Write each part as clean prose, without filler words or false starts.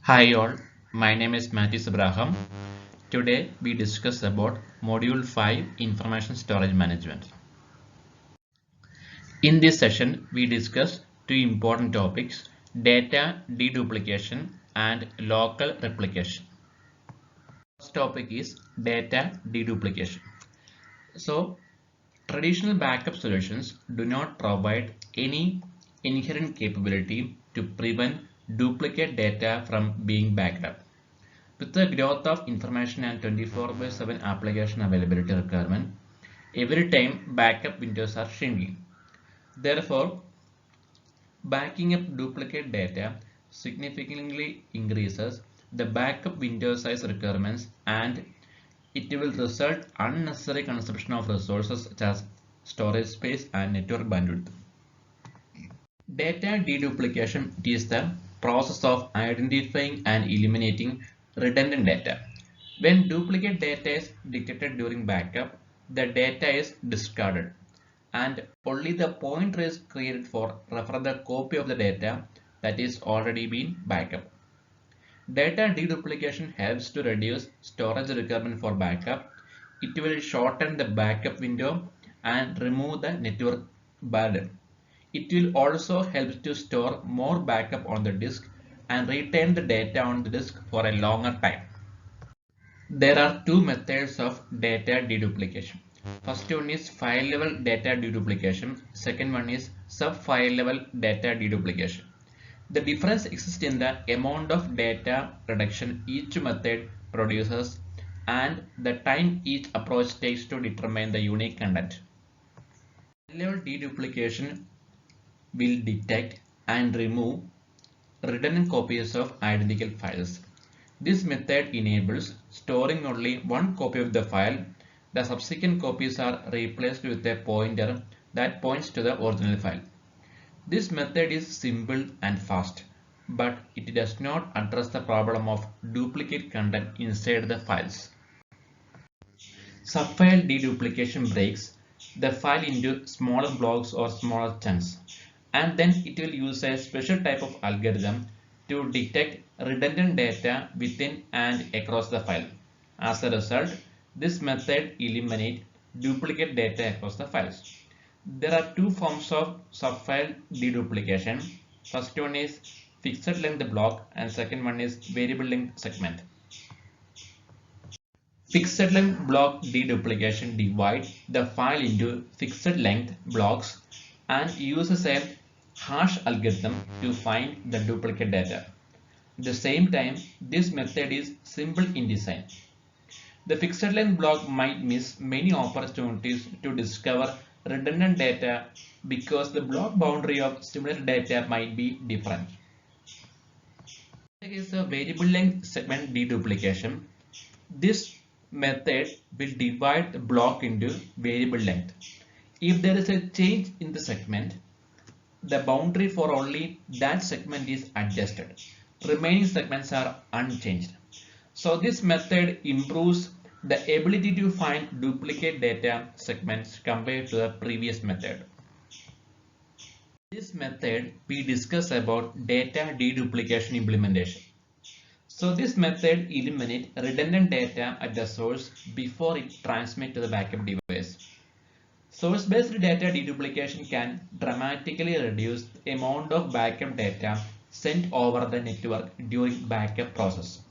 Hi all, my name is Mathews Abraham. Today we discuss about Module 5 Information Storage Management. In this session we discuss two important topics, data deduplication and local replication. First topic is data deduplication. So traditional backup solutions do not provide any inherent capability to prevent duplicate data from being backed up. With the growth of information and 24/7 application availability requirement, every time backup windows are shrinking. Therefore, backing up duplicate data significantly increases the backup window size requirements, and it will result unnecessary consumption of resources such as storage space and network bandwidth. Data deduplication is the process of identifying and eliminating redundant data. When duplicate data is detected during backup, the data is discarded and only the pointer is created for refer the copy of the data that is already been backup. Data deduplication helps to reduce storage requirement for backup. It will shorten the backup window and remove the network burden. It will also help to store more backup on the disk and retain the data on the disk for a longer time. There are two methods of data deduplication. First one is file level data deduplication. Second one is sub-file level data deduplication. The difference exists in the amount of data reduction each method produces and the time each approach takes to determine the unique content. File level deduplication will detect and remove redundant copies of identical files. This method enables storing only one copy of the file. The subsequent copies are replaced with a pointer that points to the original file. This method is simple and fast, but it does not address the problem of duplicate content inside the files. Subfile deduplication breaks the file into smaller blocks or smaller chunks, and then it will use a special type of algorithm to detect redundant data within and across the file. As a result, this method eliminates duplicate data across the files. There are two forms of subfile deduplication. First one is fixed length block and second one is variable length segment. Fixed length block deduplication divides the file into fixed length blocks and uses a hash algorithm to find the duplicate data. At the same time, this method is simple in design. The fixed length block might miss many opportunities to discover redundant data because the block boundary of similar data might be different. There is a variable length segment deduplication. This method will divide the block into variable length. If there is a change in the segment, the boundary for only that segment is adjusted. Remaining segments are unchanged. So this method improves the ability to find duplicate data segments compared to the previous method. In this method, we discuss about data deduplication implementation. So this method eliminates redundant data at the source before it transmits to the backup device. Source-based data deduplication can dramatically reduce the amount of backup data sent over the network during backup process.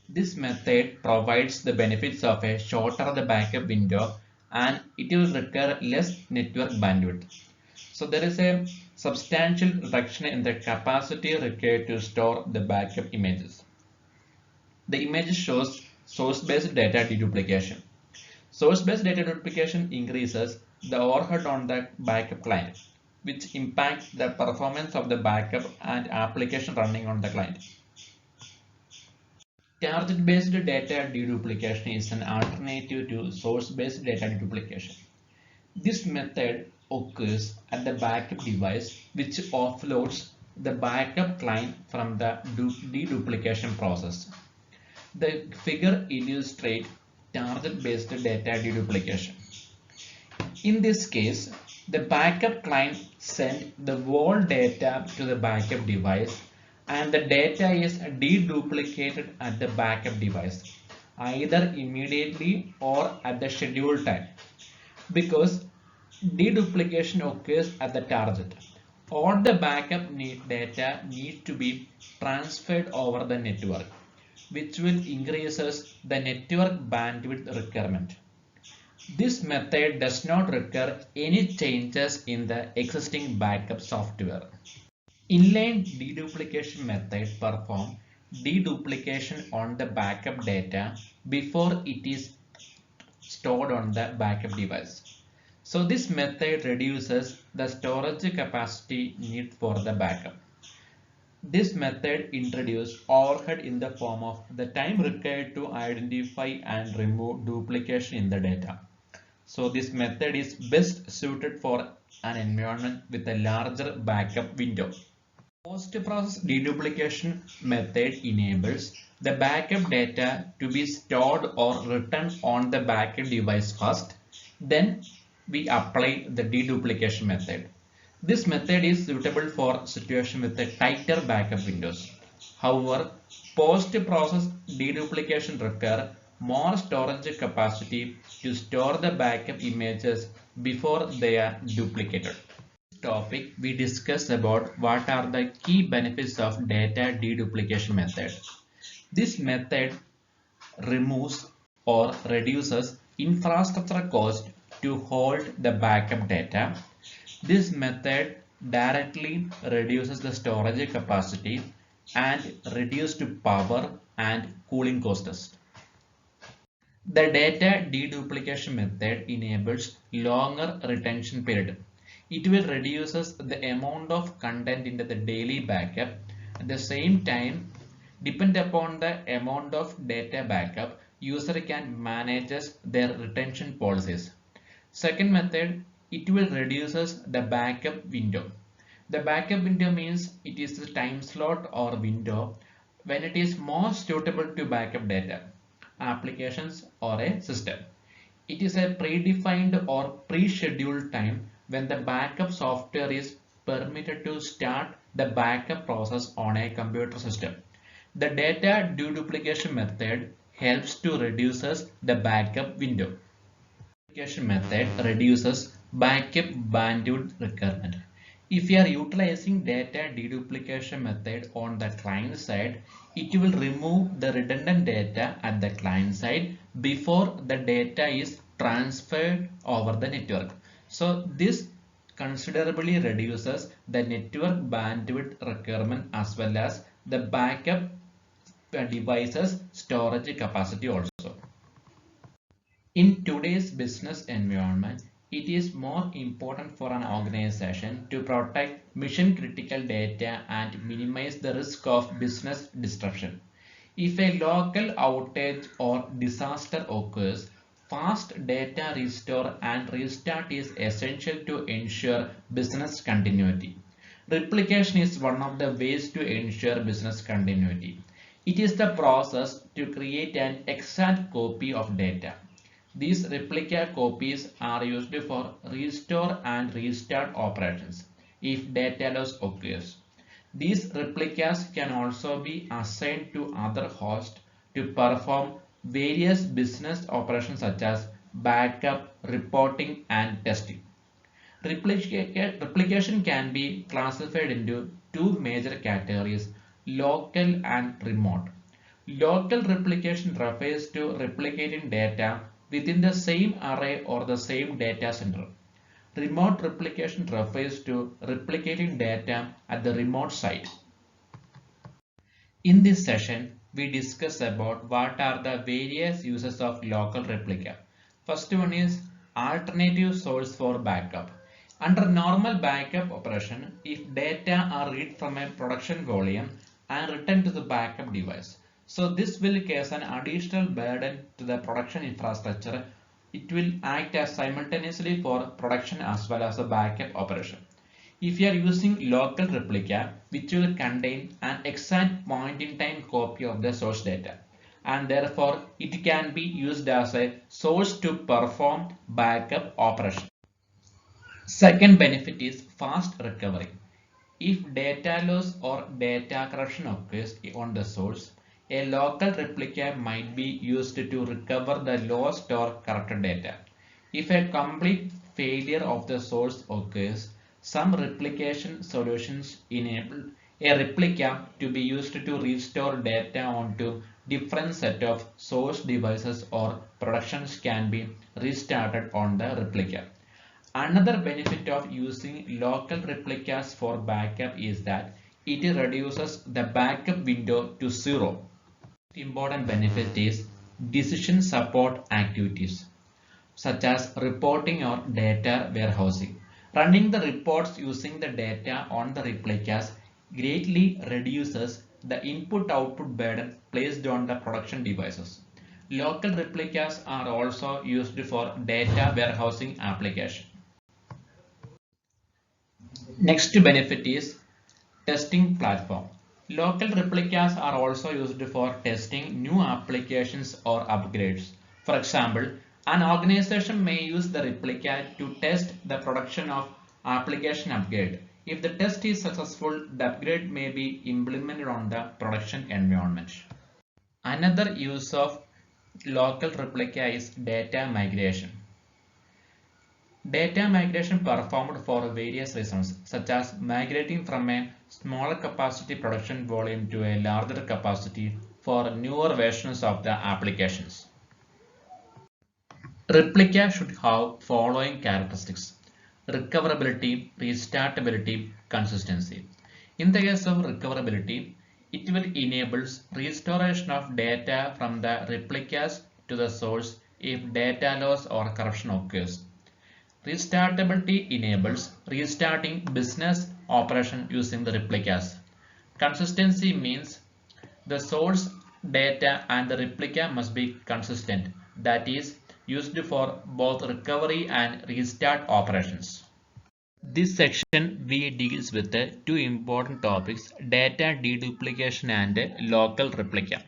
This method provides the benefits of a shorter the backup window and it will require less network bandwidth. So there is a substantial reduction in the capacity required to store the backup images. The image shows source-based data deduplication. Source-based data deduplication increases the overhead on the backup client, which impacts the performance of the backup and application running on the client. Target-based data deduplication is an alternative to source-based data deduplication. This method occurs at the backup device, which offloads the backup client from the deduplication process. The figure illustrates target-based data deduplication. In this case, the backup client sent the whole data to the backup device and the data is deduplicated at the backup device, either immediately or at the scheduled time. Because deduplication occurs at the target, all the backup data need to be transferred over the network, which will increases the network bandwidth requirement. This method does not require any changes in the existing backup software. Inline deduplication method performs deduplication on the backup data before it is stored on the backup device. So this method reduces the storage capacity need for the backup. This method introduces overhead in the form of the time required to identify and remove duplication in the data. So this method is best suited for an environment with a larger backup window. Post-process deduplication method enables the backup data to be stored or written on the backup device first. Then we apply the deduplication method. This method is suitable for situations with a tighter backup windows. However, post-process deduplication requires more storage capacity to store the backup images before they are duplicated. Topic we discuss about what are the key benefits of data deduplication method. This method removes or reduces infrastructure cost to hold the backup data. This method directly reduces the storage capacity and reduced power and cooling costs. The data deduplication method enables longer retention period. It will reduce the amount of content into the daily backup. At the same time, depend upon the amount of data backup, user can manage their retention policies. Second method, it will reduce the backup window. The backup window means it is the time slot or window when it is most suitable to backup data, applications or a system. It is a predefined or pre-scheduled time when the backup software is permitted to start the backup process on a computer system. The data deduplication method helps to reduce the backup window. Deduplication method reduces backup bandwidth requirement. If you are utilizing data deduplication method on the client side, it will remove the redundant data at the client side before the data is transferred over the network. So this considerably reduces the network bandwidth requirement as well as the backup devices storage capacity also. In today's business environment, it is more important for an organization to protect mission critical data and minimize the risk of business disruption. If a local outage or disaster occurs, fast data restore and restart is essential to ensure business continuity. Replication is one of the ways to ensure business continuity. It is the process to create an exact copy of data. These replica copies are used for restore and restart operations if data loss occurs. These replicas can also be assigned to other hosts to perform various business operations such as backup, reporting, and testing. Replication can be classified into two major categories, local and remote. Local replication refers to replicating data within the same array or the same data center. Remote replication refers to replicating data at the remote site. In this session, we discuss about what are the various uses of local replica. First one is alternative source for backup. Under normal backup operation, if data are read from a production volume and written to the backup device, so this will cause an additional burden to the production infrastructure. It will act as simultaneously for production as well as a backup operation. If you are using local replica, which will contain an exact point in time copy of the source data, and therefore it can be used as a source to perform backup operation. Second benefit is fast recovery. If data loss or data corruption occurs on the source, a local replica might be used to recover the lost or corrupted data. If a complete failure of the source occurs, some replication solutions enable a replica to be used to restore data onto different set of source devices, or productions can be restarted on the replica. Another benefit of using local replicas for backup is that it reduces the backup window to zero. Important benefit is decision support activities such as reporting or data warehousing. Running the reports using the data on the replicas greatly reduces the input-output burden placed on the production devices. Local replicas are also used for data warehousing application. Next benefit is testing platform. Local replicas are also used for testing new applications or upgrades. For example, an organization may use the replica to test the production of application upgrade. If the test is successful, the upgrade may be implemented on the production environment. Another use of local replica is data migration. Data migration performed for various reasons, such as migrating from a smaller capacity production volume to a larger capacity for newer versions of the applications. Replica should have following characteristics: recoverability, restartability, consistency. In the case of recoverability, it will enable restoration of data from the replicas to the source if data loss or corruption occurs. Restartability enables restarting business operation using the replicas. Consistency means the source data and the replica must be consistent, that is, used for both recovery and restart operations. This section we deals with the two important topics: data deduplication and local replica.